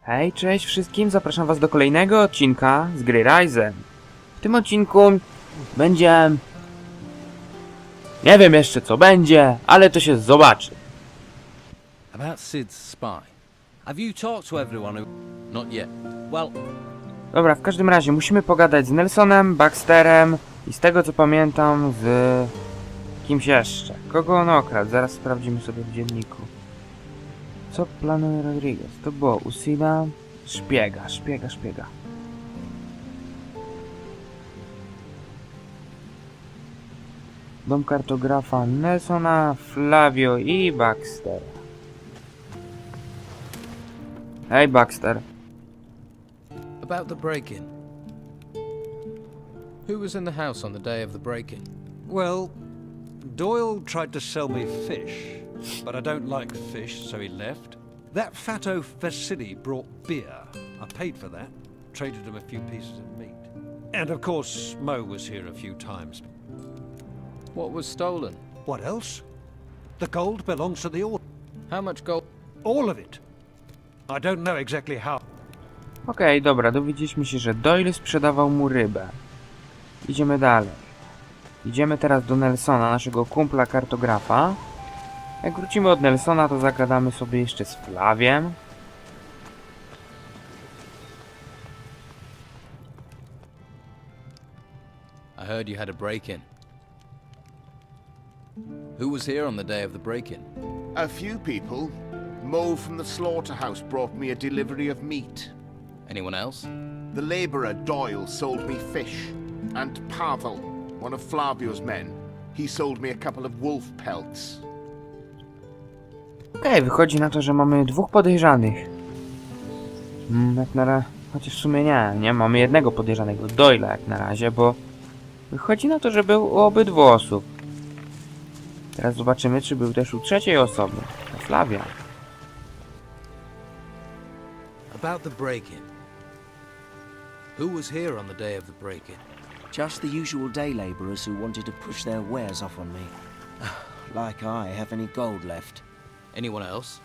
Hej, cześć wszystkim, zapraszam was do kolejnego odcinka z gry Ryzen. W tym odcinku będzie... Nie wiem jeszcze co będzie, ale to się zobaczy. About Sid's spy. Have you talked to everyone who... Not yet. Well... Dobra, w każdym razie musimy pogadać z Nelsonem, Baxterem i z tego co pamiętam z... kimś jeszcze. Kogo on okradł? Zaraz sprawdzimy sobie w dzienniku. Co planuje Rodriguez? To było Usida, szpiega. Dom kartografa Nelsona, Flavio i Baxter. Hej Baxter. About the break-in. Who was in the house on the day of the break-in? Well, Doyle tried to sell me fish, but I don't like fish, so he left. That fatto Vasily brought beer. I paid for that, traded him a few pieces of meat. And of course, Mo was here a few times. What was stolen? What else? The gold belongs to the order. How much gold? All of it. I don't know exactly how. Okej, dobra, dowiedzieliśmy się, że Doyle sprzedawał mu rybę. Idziemy dalej. Idziemy teraz do Nelsona, naszego kumpla kartografa. Jak wrócimy od Nelsona, to zagadamy sobie jeszcze z Flaviem. I heard you had a break-in. Who was here on the day of the break-in? A few people. Mo from the slaughterhouse brought me a delivery of meat. Anyone else? The labourer Doyle sold me fish. And Pavel, one of Flavio's men, he sold me a couple of wolf pelts. Okej, wychodzi na to, że mamy dwóch podejrzanych. Jak na razie... Chociaż w sumie nie, mamy jednego podejrzanego, Doyle'a jak na razie, bo... Wychodzi na to, że był u obydwu osób. Teraz zobaczymy, czy był też u trzeciej osoby, u Flavia. About the break-in. Who was here on the day of the break-in? Just the usual day labourers who wanted to push their wares off on me. Like I have any gold left. Anyone else?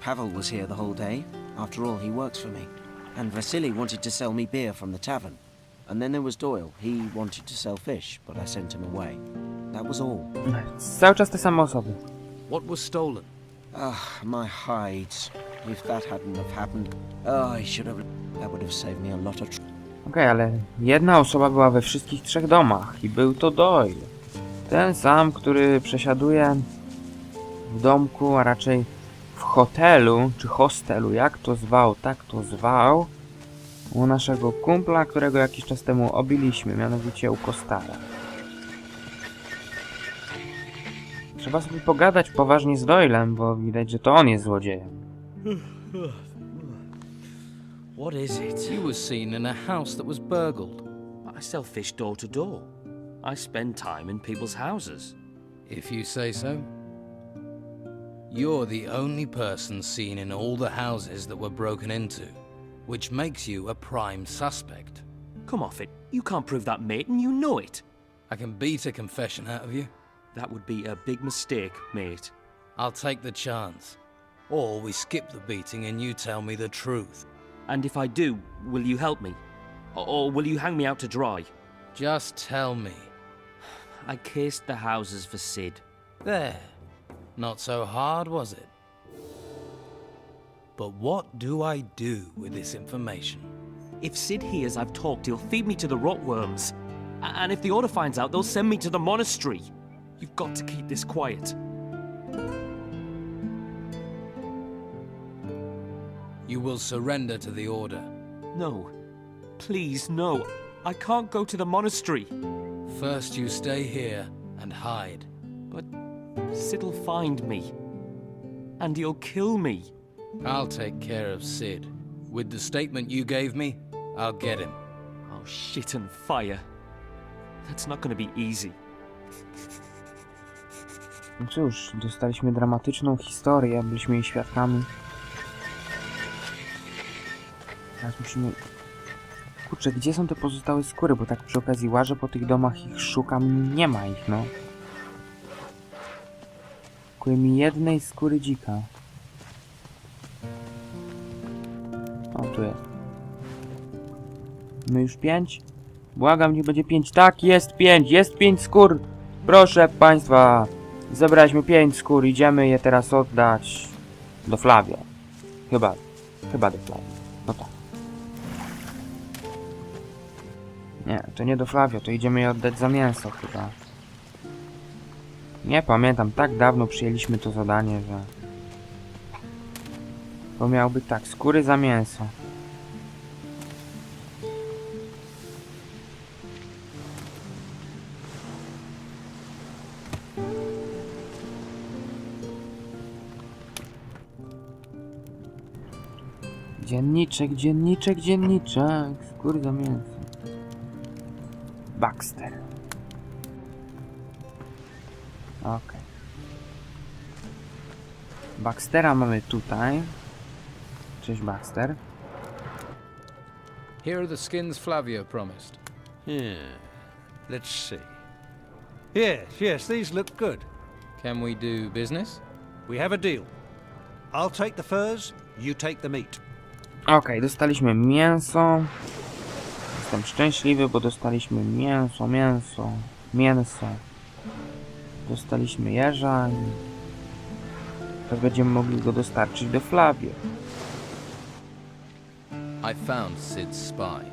Pavel was here the whole day. After all, he works for me. And Vasily wanted to sell me beer from the tavern. And then there was Doyle. He wanted to sell fish, but I sent him away. That was all. Cały czas te same osoby. What was stolen? My hides. If that hadn't have happened, that would have saved me a lot of Okej, ale jedna osoba była we wszystkich trzech domach i był to Doyle. Ten sam, który przesiaduje w domku, a raczej w hotelu, czy hostelu, jak to zwał, tak to zwał, u naszego kumpla, którego jakiś czas temu obiliśmy, mianowicie u Kostara. Trzeba sobie pogadać poważnie z Doylem, bo widać, że to on jest złodziejem. What is it? You were seen in a house that was burgled. I sell fish door to door. I spend time in people's houses. If you say so. You're the only person seen in all the houses that were broken into, which makes you a prime suspect. Come off it. You can't prove that, mate, and you know it. I can beat a confession out of you. That would be a big mistake, mate. I'll take the chance. Or we skip the beating and you tell me the truth. And if I do, will you help me? Or will you hang me out to dry? Just tell me. I cased the houses for Sid. There. Not so hard, was it? But what do I do with this information? If Sid hears I've talked, he'll feed me to the rotworms. And if the Order finds out, they'll send me to the monastery. You've got to keep this quiet. You will surrender to the Order. No. Please, no. I can't go to the monastery. First you stay here and hide. But Sid'll find me. And he'll kill me. I'll take care of Sid. With the statement you gave me, I'll get him. Oh, shit and fire. That's not gonna be easy. No cóż, dostaliśmy dramatyczną historię, byliśmy jej świadkami. Teraz musimy... Kurczę, gdzie są te pozostałe skóry? Bo tak przy okazji łażę po tych domach, ich szukam, nie ma ich, no. Brakuje mi jednej skóry dzika. tu jest? My już 5? Błagam, niech będzie 5. Tak, jest 5. Jest 5 skór. Proszę państwa. Zebraliśmy 5 skór. Idziemy je teraz oddać do Flavia. Chyba do Flavia. No tak. Nie, to nie do Flavia. To idziemy je oddać za mięso chyba. Nie pamiętam. Tak dawno przyjęliśmy to zadanie, że... To miało być tak. Skóry za mięso. Dzienniczek, dzienniczek, dzienniczek. Skóry za mięso. Baxter. Okej. Baxtera mamy tutaj. Cześć, Baxter. Here are the skins Flavio promised. Yeah. Let's see. Yes, these look good. Can we do business? We have a deal. I'll take the furs, you take the meat. Okej, dostaliśmy mięso. Jestem szczęśliwy, bo dostaliśmy mięso. Dostaliśmy jeża i... To będziemy mogli go dostarczyć do Flavio. I found Sid's spy.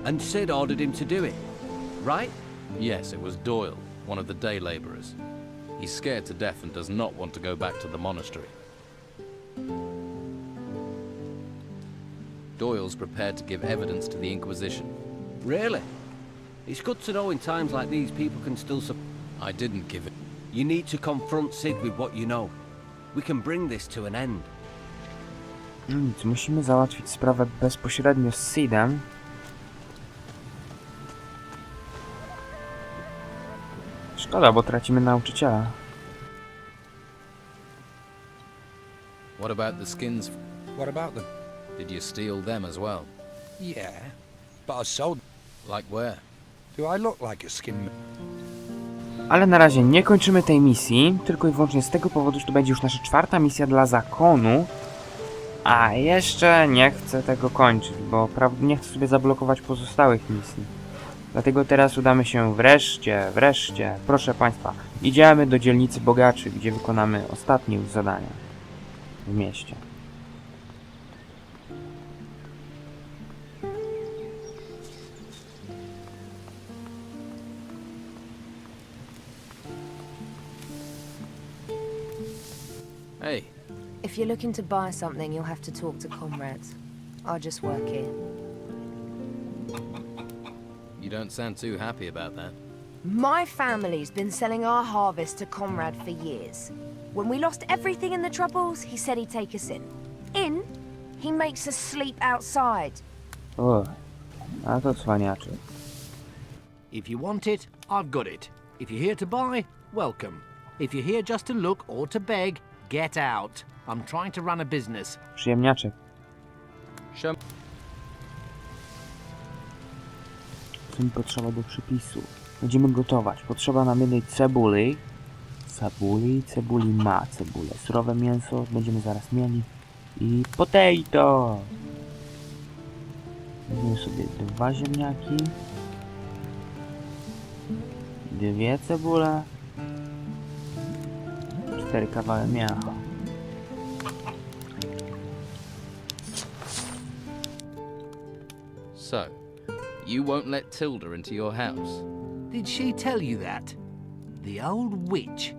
And Sid ordered him to do it, right? Yes, it was Doyle, one of the day laborers. He's scared to death and does not want to go back to the monastery. Doyle's prepared to give evidence to the Inquisition. Really? It's good to know in times like these people can still I didn't give it. You need to confront Sid with what you know. We can bring this to an end. Nic, musimy załatwić sprawę bezpośrednio z Sidem. Szkoda, bo tracimy nauczyciela. What about the skins? What about them? Did you steal them as well? Yeah, but I sold. Like where? Do I look like a skin? Ale na razie nie kończymy tej misji, tylko i wyłącznie z tego powodu, że to będzie już nasza 4. misja dla zakonu. A jeszcze nie chcę tego kończyć, bo nie chcę sobie zablokować pozostałych misji. Dlatego teraz udamy się wreszcie, proszę państwa, idziemy do dzielnicy bogaczy, gdzie wykonamy ostatnie już zadania w mieście. Hey, If you're looking to buy something, you'll have to talk to Konrad. I just work here. you don't sound too happy about that. My family's been selling our harvest to Konrad for years. When we lost everything in the Troubles, he said he'd take us in. In? He makes us sleep outside. O, a to cwaniaczy. If you want it, I've got it. If you're here to buy, welcome. If you're here just to look or to beg, get out. I'm trying to run a business. Przyjemniaczek. Show Co mi potrzeba do przypisu? Będziemy gotować. Potrzeba nam jednej cebuli. Cebuli ma cebulę. Surowe mięso będziemy zaraz mieli. I potato! Weźmiemy sobie 2 ziemniaki. 2 cebule. 4 kawały mięcha. So, you won't let Tilda into your house? Did she tell you that? The old witch.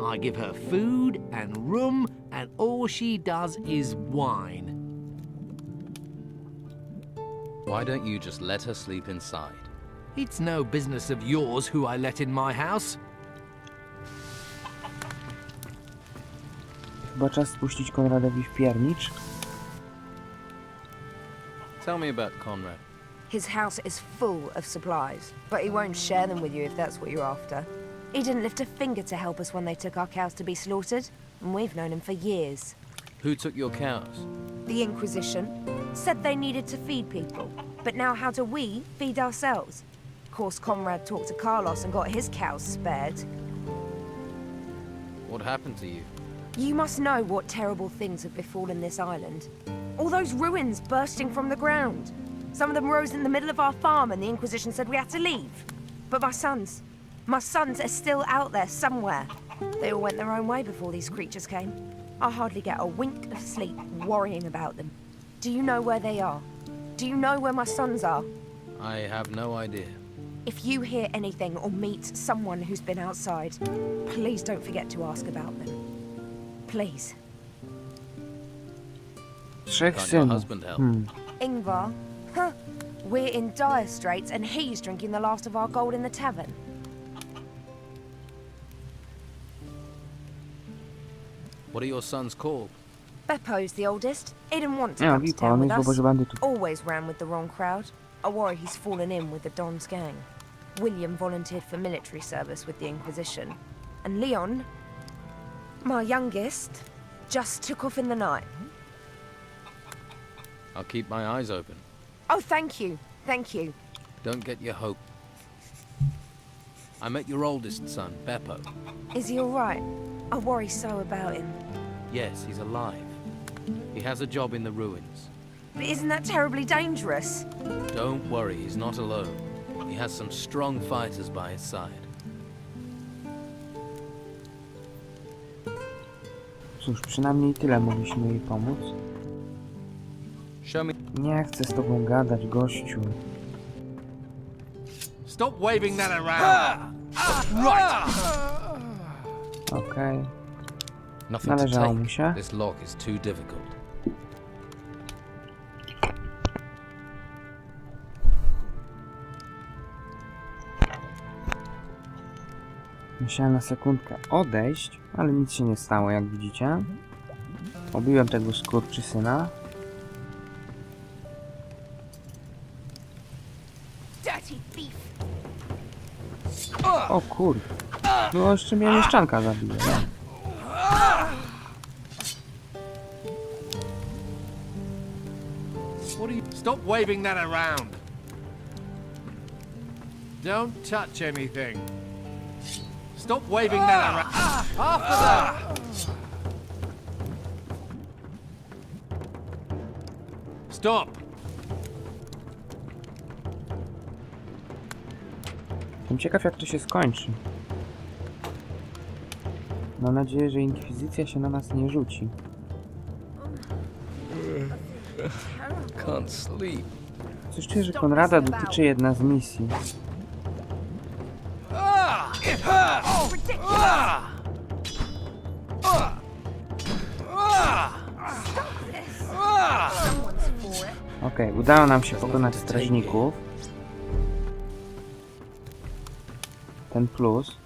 I give her food and room, and all she does is whine. Why don't you just let her sleep inside? It's no business of yours who I let in my house. Chyba czas spuścić Konradowi w piernicz. Tell me about Konrad. His house is full of supplies, but he won't share them with you if that's what you're after. He didn't lift a finger to help us when they took our cows to be slaughtered, and we've known him for years. Who took your cows? The Inquisition said they needed to feed people, but now how do we feed ourselves? Of course, Konrad talked to Carlos and got his cows spared. What happened to you? You must know what terrible things have befallen this island. All those ruins bursting from the ground. Some of them rose in the middle of our farm and the Inquisition said we had to leave. But my sons are still out there somewhere. They all went their own way before these creatures came. I hardly get a wink of sleep worrying about them. Do you know where they are? Do you know where my sons are? I have no idea. If you hear anything or meet someone who's been outside, please don't forget to ask about them. Please. Trzech Can't your synów. husband help? Ingvar? Huh. We're in dire straits and he's drinking the last of our gold in the tavern. What are your sons called? Beppo's the oldest. He didn't want to Nie, come to Wipo, town on with jest w us. obozie bandytów. Always ran with the wrong crowd. I worry he's fallen in with the Don's gang. William volunteered for military service with the Inquisition. And Leon, my youngest, just took off in the night. I'll keep my eyes open. Oh, thank you. Thank you. Don't get your hope. I met your oldest son, Beppo. Is he all right? I worry so about him. Yes, he's alive. He has a job in the ruins. But isn't that terribly dangerous? Don't worry, he's not alone. He has some strong fighters by his side. Cóż, przynajmniej tyle mogliśmy jej pomóc. Show me. Nie chcę z tobą gadać, gościu. Stop waving that around! Right! Okej. Nothing to Należało mu take. się. This lock is too difficult. Musiałem na sekundkę odejść, ale nic się nie stało, jak widzicie. Obiłem tego skurczysyna. Dirty thief! O kurde. No jeszcze mnie mieszczanka zabije. Stop waving that around! Don't touch anything. Stop waving that around. After that! Stop! Jestem ciekaw, jak to się skończy. Mam nadzieję, że inkwizycja się na nas nie rzuci. Can't sleep. Coś czuję, że Konrada dotyczy jedna z misji. Okej, udało nam się pokonać strażników. Ten plus.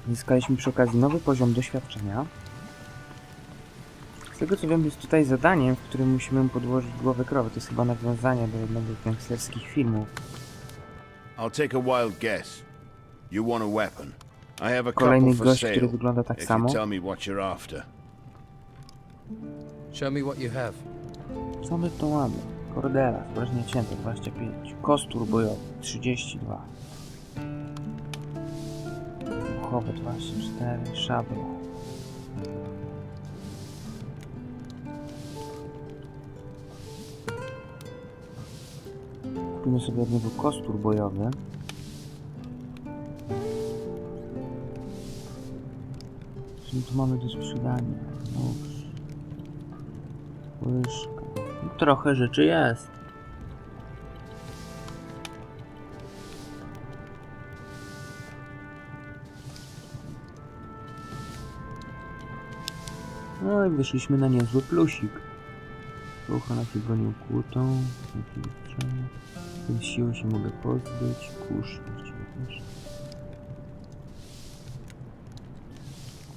Zyskaliśmy przy okazji nowy poziom doświadczenia. Z tego co wiem, jest tutaj zadaniem, w którym musimy podłożyć głowę krowy. To jest chyba nawiązanie do jednego z gangsterskich filmów. I'll take a wild guess. You want a weapon. I have a Kolejny couple for gość, sale. który wygląda tak If you samo. tell me what you're after. Show me what you have. Co my tu mamy? Kordela, wrażenie cięte 25. Kostur bojowy 32. Buchowe 24. Szabla. Kupimy sobie od niego kostur bojowy. Co my tu mamy do sprzedania? Nóż. Łyżka. Trochę rzeczy jest. No i wyszliśmy na niezły plusik. Rucha na bronią kłutą. Ten siły się mogę pozbyć. Kurz właściwie też.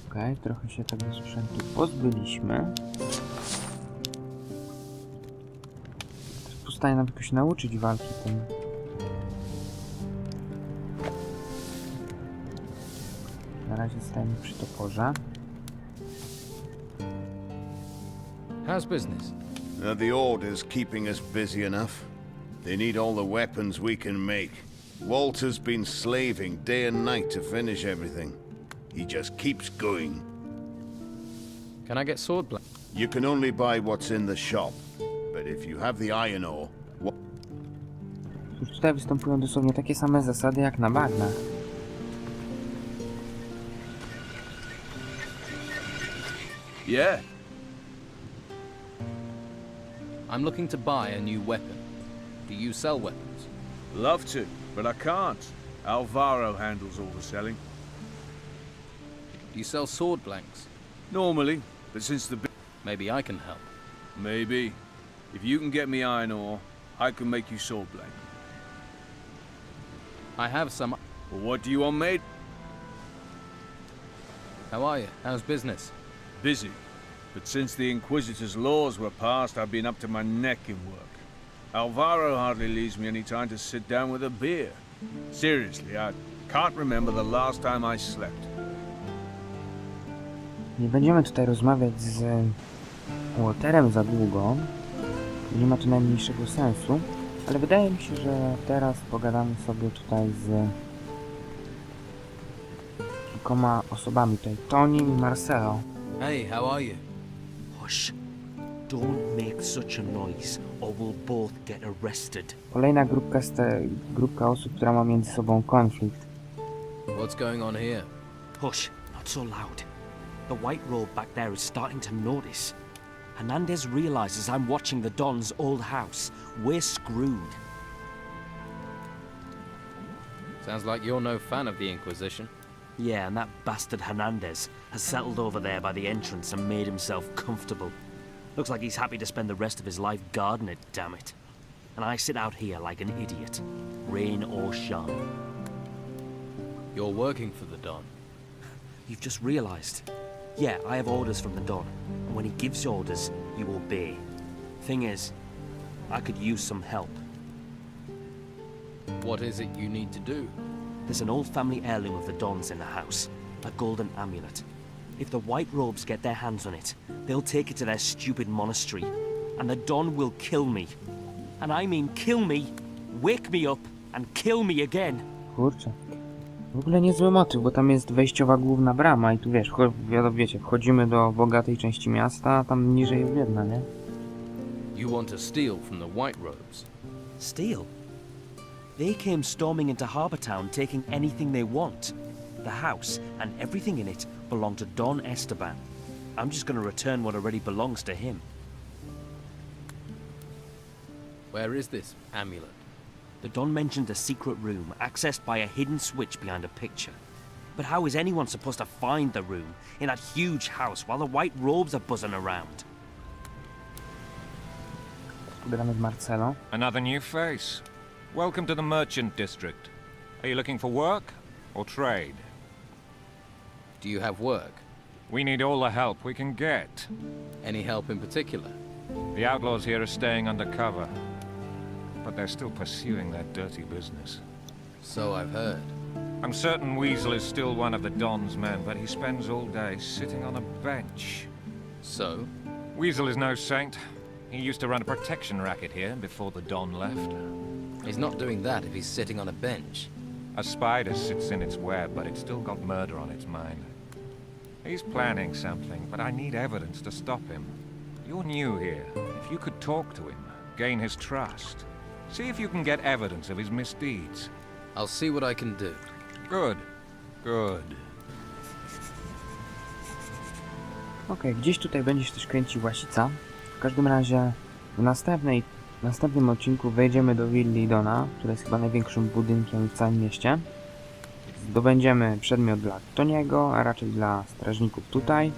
Okej, trochę się tego sprzętu pozbyliśmy. Zostaje nam jakoś nauczyć walki tym. Na razie stajemy przy toporze. How's business? The Order's keeping us busy enough. They need all the weapons we can make. Walter's been slaving day and night to finish everything. He just keeps going. Can I get sword blade? You can only buy what's in the shop, but if you have the iron ore, Cóż, tutaj występują dosłownie takie same zasady jak na bagnach. Yeah. I'm looking to buy a new weapon. Do you sell weapons? Love to, but I can't. Alvaro handles all the selling. Do you sell sword blanks? Normally, but since the... Maybe I can help. Maybe. If you can get me iron ore, I can make you sword blank. I have some... Well, what do you want made? How are you? How's business? Busy. But since the Inquisitor's laws were passed, I've been up to my neck in work. Alvaro hardly leaves me any time to sit down with a beer. Seriously, I can't remember the last time I slept. Nie będziemy tutaj rozmawiać z Walterem za długo. Nie ma to najmniejszego sensu. Ale wydaje mi się, że teraz pogadamy sobie tutaj z kilkoma osobami. Tutaj Tonim i Marcelo. Hey, how are you? Hush. Don't make such a noise, or we'll both get arrested. Kolejna grupka osób, która ma między sobą konflikt. What's going on here? Hush, not so loud. The white robe back there is starting to notice. Hernandez realizes I'm watching the Don's old house. We're screwed. Sounds like you're no fan of the Inquisition. Yeah, and that bastard Hernandez has settled over there by the entrance and made himself comfortable. Looks like he's happy to spend the rest of his life guarding it, damn it. And I sit out here like an idiot, rain or shine. You're working for the Don. You've just realized. Yeah, I have orders from the Don, and when he gives orders, you obey. Thing is, I could use some help. What is it you need to do? There's an old family heirloom of the Don's in the house, a golden amulet. If the white robes get their hands on it, they'll take it to their stupid monastery, and the Don will kill me. And I mean kill me, wake me up, and kill me again. Kurczę. W ogóle niezły motyw, bo tam jest wejściowa główna brama i tu wiesz, wiecie, wchodzimy do bogatej części miasta, a tam niżej jest biedna, nie? You want to steal from the White Robes? Steal? They came storming into Harbour Town taking anything they want. The house and everything in it belong to Don Esteban. I'm just gonna return what already belongs to him. Where is this amulet? The Don mentioned a secret room accessed by a hidden switch behind a picture. But how is anyone supposed to find the room in that huge house while the white robes are buzzing around? Gramy z Marcelo. Another new face. Welcome to the merchant district. Are you looking for work or trade? Do you have work? We need all the help we can get. Any help in particular? The outlaws here are staying undercover, but they're still pursuing their dirty business. So I've heard. I'm certain Weasel is still one of the Don's men, but he spends all day sitting on a bench. So? Weasel is no saint. He used to run a protection racket here before the Don left. He's not doing that if he's sitting on a bench. A spider sits in its web, but it's still got murder on its mind. He's planning something, but I need evidence to stop him. You're new here. If you could talk to him, gain his trust, see if you can get evidence of his misdeeds. I'll see what I can do. Good. Good. Okej, gdzieś tutaj będzie się też kręcić Łasica. W każdym razie w następnym odcinku wejdziemy do willi Dona, która jest chyba największym budynkiem w całym mieście. Zdobędziemy przedmiot dla Toniego, a raczej dla strażników tutaj.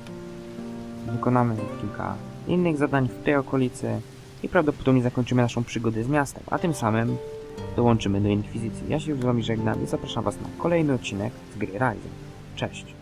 Wykonamy kilka innych zadań w tej okolicy i prawdopodobnie zakończymy naszą przygodę z miastem, a tym samym dołączymy do Inkwizycji. Ja się już z wami żegnam i zapraszam was na kolejny odcinek z gry Ryzen. Cześć!